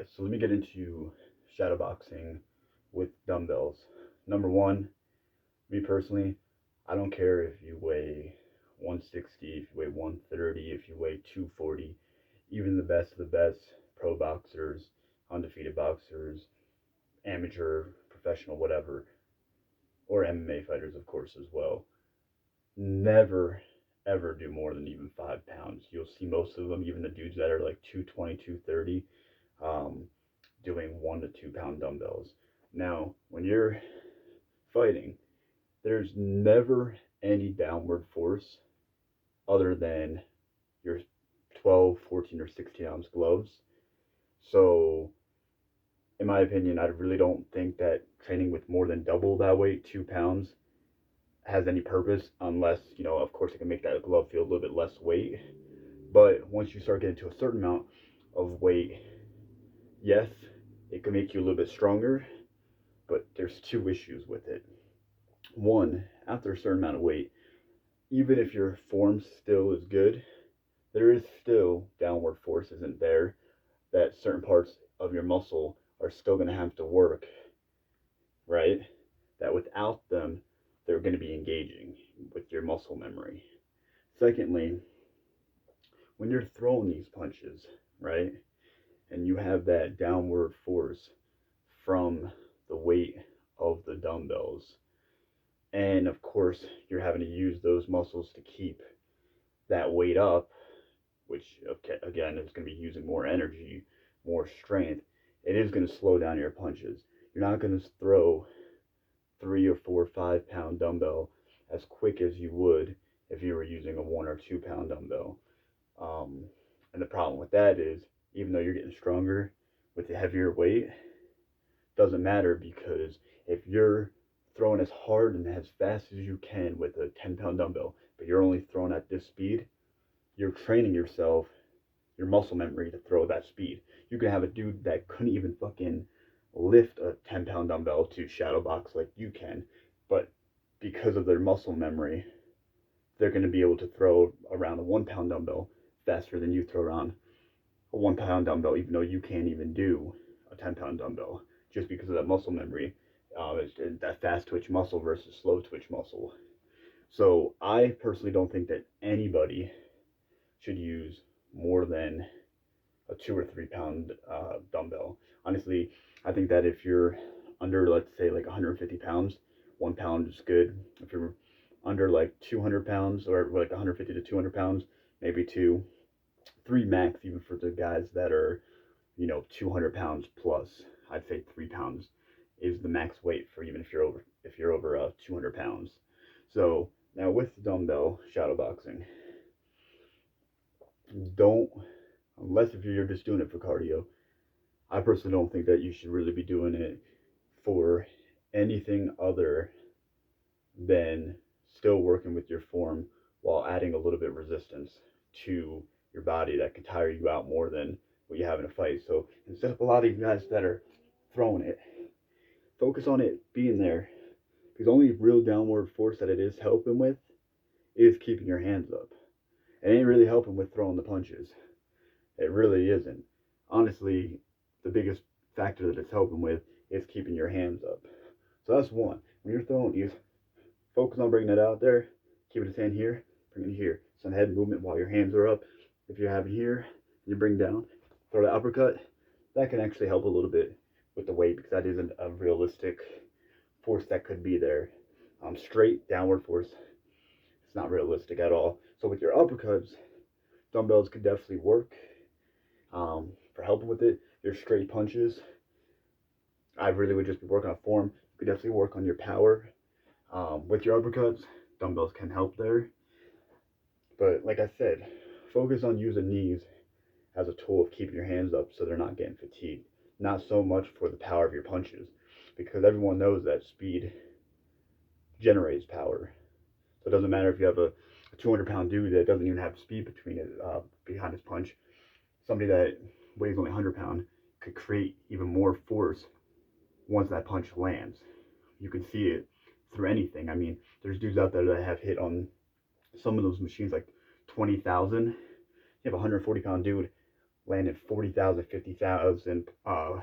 Alright, so let me get into shadow boxing with dumbbells. Number one, me personally, I don't care if you weigh 160, if you weigh 130, if you weigh 240, even the best of the best pro boxers, undefeated boxers, amateur, professional, whatever, or MMA fighters, of course, as well. Never, ever do more than even 5 pounds. You'll see most of them, even the dudes that are like 220, 230, doing 1 to 2 pound dumbbells. Now, when you're fighting, there's never any downward force other than your 12, 14, or 16 ounce gloves. So, in my opinion, I really don't think that training with more than double that weight, 2 pounds, has any purpose unless, of course, it can make that glove feel a little bit less weight. But once you start getting to a certain amount of weight, yes, it can make you a little bit stronger, but there's two issues with it. One, after a certain amount of weight, even if your form still is good, there is still downward force isn't there, that certain parts of your muscle are still going to have to work, right? That without them, they're going to be engaging with your muscle memory. Secondly, when you're throwing these punches, right, and you have that downward force from the weight of the dumbbells, and of course, you're having to use those muscles to keep that weight up, which, okay, again, is going to be using more energy, more strength. It is going to slow down your punches. You're not going to throw 3 or 4, 5 pound dumbbell as quick as you would if you were using a 1 or 2 pound dumbbell. And the problem with that is, even though you're getting stronger with the heavier weight, doesn't matter, because if you're throwing as hard and as fast as you can with a 10 pound dumbbell, but you're only throwing at this speed, you're training yourself, your muscle memory, to throw that speed. You can have a dude that couldn't even fucking lift a 10 pound dumbbell to shadow box like you can, but because of their muscle memory, they're going to be able to throw around a 1 pound dumbbell faster than you throw around a 1 pound dumbbell, even though you can't even do a 10 pound dumbbell, just because of that muscle memory. It's that fast twitch muscle versus slow twitch muscle. So I personally don't think that anybody should use more than a 2 or 3 pound dumbbell. Honestly, I think that if you're under, let's say, like 150 pounds, 1 pound is good. If you're under like 200 pounds, or like 150 to 200 pounds, maybe 2, 3 max, even for the guys that are 200 pounds plus. I'd say 3 pounds is the max weight for, even if you're over 200 pounds. So now with the dumbbell shadow boxing, don't, unless if you're just doing it for cardio, I personally don't think that you should really be doing it for anything other than still working with your form while adding a little bit of resistance to your body that could tire you out more than what you have in a fight. So instead of a lot of these guys that are throwing it, focus on it being there, because only real downward force that it is helping with is keeping your hands up. It ain't really helping with throwing the punches. It really isn't. Honestly, the biggest factor that it's helping with is keeping your hands up. So that's one. When you're throwing these, focus on bringing it out there. Keep his hand here, bring it here. Some head movement while your hands are up. If you have it here, you bring down, throw the uppercut. That can actually help a little bit with the weight, because that isn't a realistic force that could be there. Straight downward force, it's not realistic at all. So with your uppercuts, dumbbells could definitely work for helping with it. Your straight punches, I really would just be working on form. You could definitely work on your power. With your uppercuts, dumbbells can help there. But like I said, focus on using knees as a tool of keeping your hands up so they're not getting fatigued. Not so much for the power of your punches, because everyone knows that speed generates power. So it doesn't matter if you have a 200-pound dude that doesn't even have speed behind his punch. Somebody that weighs only 100 pounds could create even more force once that punch lands. You can see it through anything. I mean, there's dudes out there that have hit on some of those machines like 20,000. You have a 140-pound dude landing 40,000, 50,000. I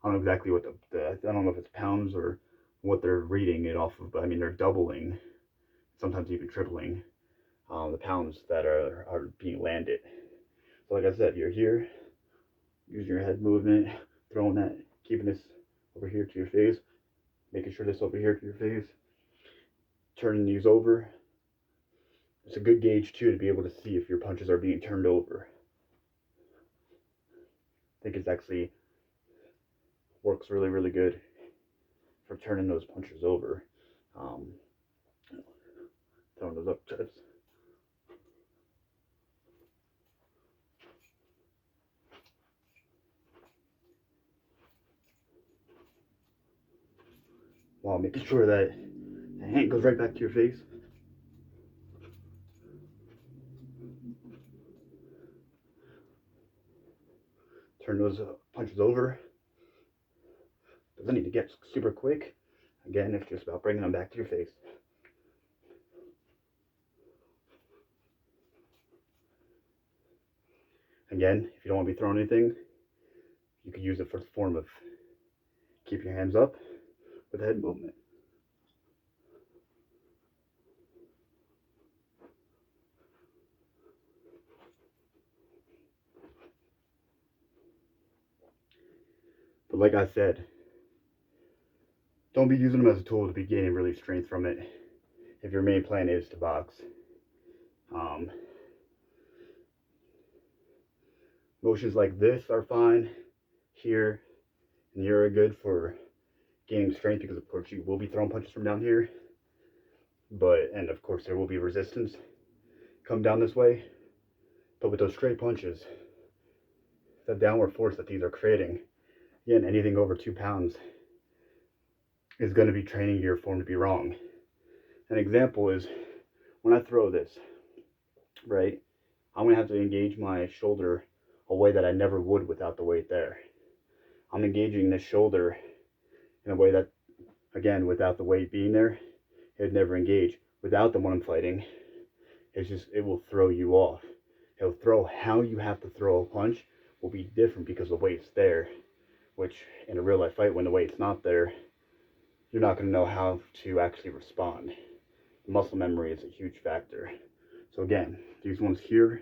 don't know exactly what I don't know if it's pounds or what they're reading it off of, but I mean, they're doubling, sometimes even tripling the pounds that are being landed. So like I said, you're here, using your head movement, throwing that, keeping this over here to your face, making sure this over here to your face, turning these over. It's a good gauge too to be able to see if your punches are being turned over. I think it's actually works really, really good for turning those punches over. Throwing those upchucks. While making sure that the hand goes right back to your face. Turn those punches over. Doesn't need to get super quick. Again, it's just about bringing them back to your face. Again, if you don't want to be throwing anything, you could use it for the form of keep your hands up with head movement. But like I said, don't be using them as a tool to be gaining really strength from it if your main plan is to box. Motions like this are fine here, and you're good for gaining strength because of course you will be throwing punches from down here, and of course there will be resistance come down this way. But with those straight punches, the downward force that these are creating, again, anything over 2 pounds is going to be training your form to be wrong. An example is when I throw this, right, I'm going to have to engage my shoulder a way that I never would without the weight there. I'm engaging this shoulder in a way that, again, without the weight being there, it would never engage. Without them when I'm fighting, it will throw you off. It'll throw how you have to throw a punch will be different because the weight's there, which in a real life fight, when the weight's not there, you're not going to know how to actually respond. Muscle memory is a huge factor. So again, these ones here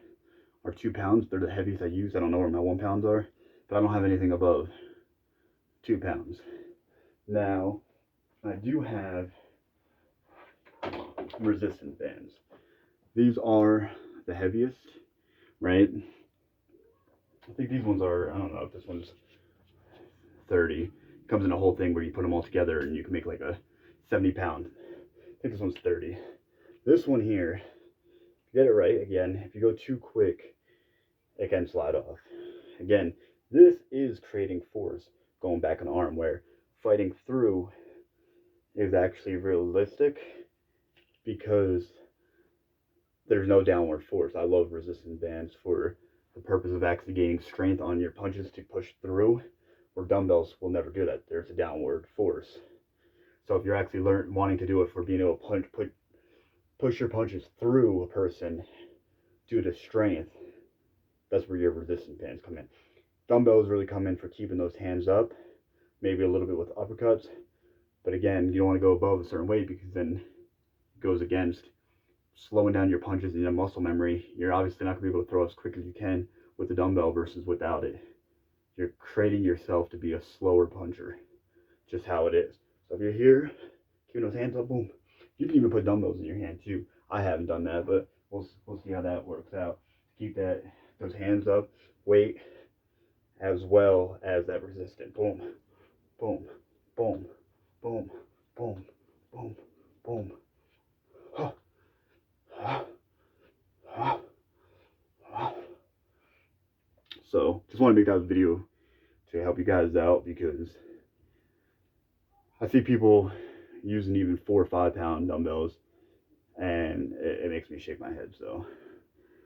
are 2 pounds. They're the heaviest I use. I don't know where my 1 pounds are, but I don't have anything above 2 pounds. Now, I do have resistance bands. These are the heaviest, right? I think these ones are, I don't know if this one's 30. It comes in a whole thing where you put them all together and you can make like a 70-pound. I think this one's 30. This one here, get it right, again, if you go too quick, it can slide off. Again, this is creating force going back on the arm, where fighting through is actually realistic because there's no downward force. I love resistance bands for the purpose of actually gaining strength on your punches to push through, where dumbbells will never do that. There's a downward force. So if you're actually wanting to do it for being able to push your punches through a person due to strength, that's where your resistance bands come in. Dumbbells really come in for keeping those hands up, maybe a little bit with uppercuts, but again, you don't want to go above a certain weight because then it goes against slowing down your punches and your muscle memory. You're obviously not going to be able to throw as quick as you can with the dumbbell versus without it. You're creating yourself to be a slower puncher, just how it is. So if you're here, keeping those hands up, boom. You can even put dumbbells in your hand too. I haven't done that, but we'll see how that works out. Keep those hands up, weight, as well as that resistance. Boom, boom, boom, boom, boom, boom, boom. So just want to make that video to help you guys out, because I see people using even 4 or 5 pound dumbbells and it makes me shake my head. So